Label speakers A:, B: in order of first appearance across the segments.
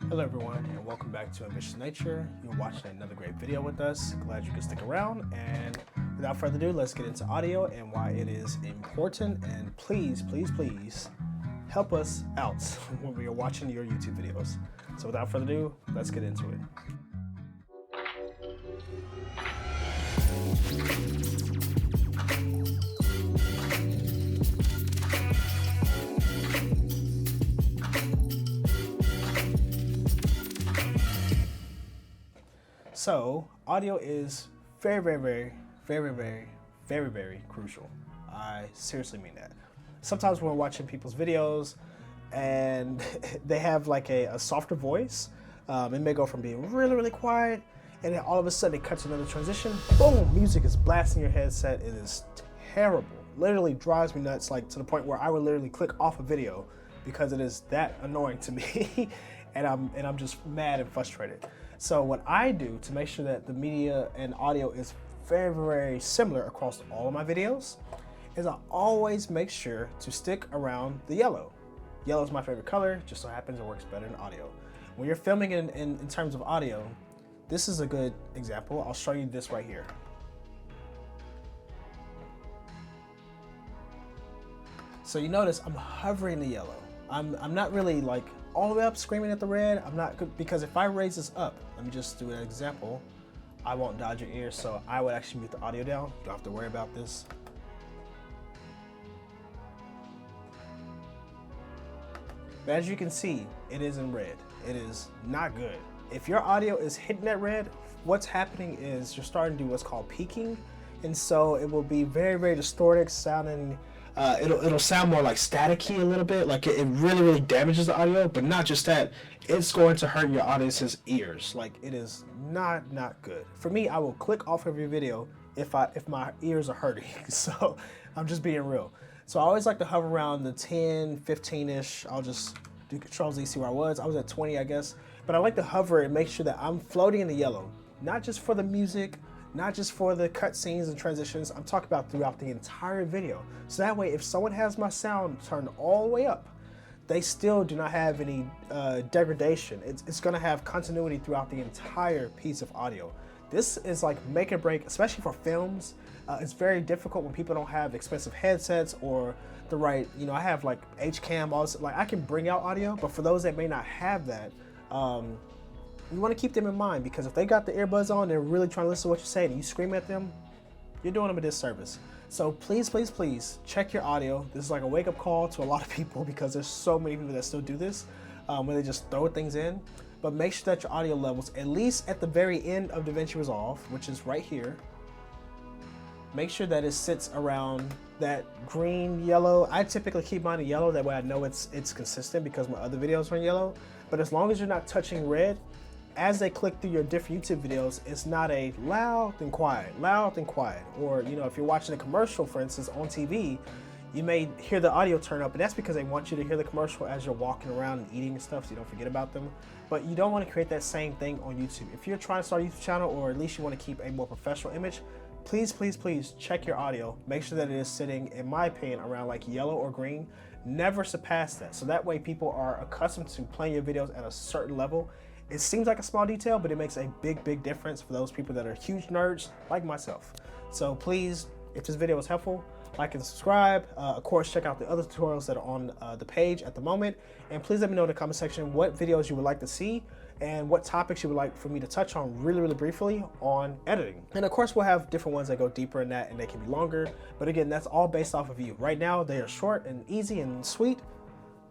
A: Hello everyone, and welcome back to Ambitious Nature. You're watching another great video with us. Glad you could stick around, and without further ado, let's get into audio and why it is important. And please help us out when we are watching your YouTube videos. So without further ado, let's get into it. So audio is very crucial. I seriously mean that. Sometimes when we're watching people's videos and they have like a softer voice, it may go from being really quiet, and then all of a sudden it cuts another transition, boom, music is blasting your headset. It is terrible. Literally drives me nuts, like to the point where I would literally click off a video because it is that annoying to me. and I'm just mad and frustrated. So what I do to make sure that the media and audio is very similar across all of my videos is I always make sure to stick around the yellow. Yellow is my favorite color, just so happens it works better in audio. When you're filming in terms of audio, this is a good example. I'll show you this right here. So you notice I'm hovering the yellow. I'm not really like all the way up screaming at the red. I'm not good, because if I raise this up, let me just do an example. I won't dodge your ears, so I would actually mute the audio down. You don't have to worry about this. But as you can see, it is in red. It is not good. If your audio is hitting that red, what's happening is you're starting to do what's called peaking. And so it will be very distorted sounding. It'll sound more like staticky a little bit, like it really damages the audio. But not just that, it's going to hurt your audience's ears. Like, it is not good. For me, I will click off every video if my ears are hurting. So I'm just being real. So I always like to hover around the 10, 15-ish. I'll just do Control-Z, see where I was. I was at 20, I guess. But I like to hover and make sure that I'm floating in the yellow, not just for the music, not just for the cutscenes and transitions. I'm talking about throughout the entire video. So that way, if someone has my sound turned all the way up, they still do not have any degradation. It's gonna have continuity throughout the entire piece of audio. This is like make or break, especially for films. It's very difficult when people don't have expensive headsets or the right, I have like HCam, also, like I can bring out audio, but for those that may not have that, you want to keep them in mind, because if they got the earbuds on, they're really trying to listen to what you say, and you scream at them, you're doing them a disservice. So please check your audio. This is like a wake-up call to a lot of people, because there's so many people that still do this, where they just throw things in. But make sure that your audio levels, at least at the very end of DaVinci Resolve, which is right here, make sure that it sits around that green, yellow. I typically keep mine in yellow, that way I know it's consistent, because my other videos are in yellow. But as long as you're not touching red, as they click through your different YouTube videos, it's not a loud and quiet. Or, if you're watching a commercial, for instance, on TV, you may hear the audio turn up, and that's because they want you to hear the commercial as you're walking around and eating and stuff, so you don't forget about them. But you don't want to create that same thing on YouTube. If you're trying to start a YouTube channel, or at least you want to keep a more professional image, please check your audio. Make sure that it is sitting, in my opinion, around like yellow or green. Never surpass that. So that way people are accustomed to playing your videos at a certain level. It seems like a small detail, but it makes a big difference for those people that are huge nerds like myself. So please, if this video was helpful, like and subscribe. Of course, check out the other tutorials that are on the page at the moment. And please let me know in the comment section what videos you would like to see and what topics you would like for me to touch on really briefly on editing. And of course, we'll have different ones that go deeper in that, and they can be longer. But again, that's all based off of you. Right now, they are short and easy and sweet,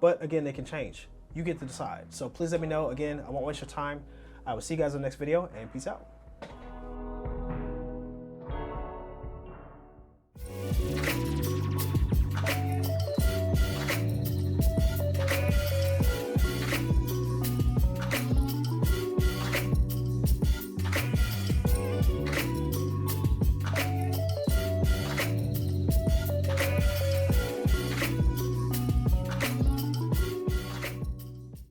A: but again, they can change. You get to decide. So please let me know. Again, I won't waste your time. I will see you guys in the next video, and peace out.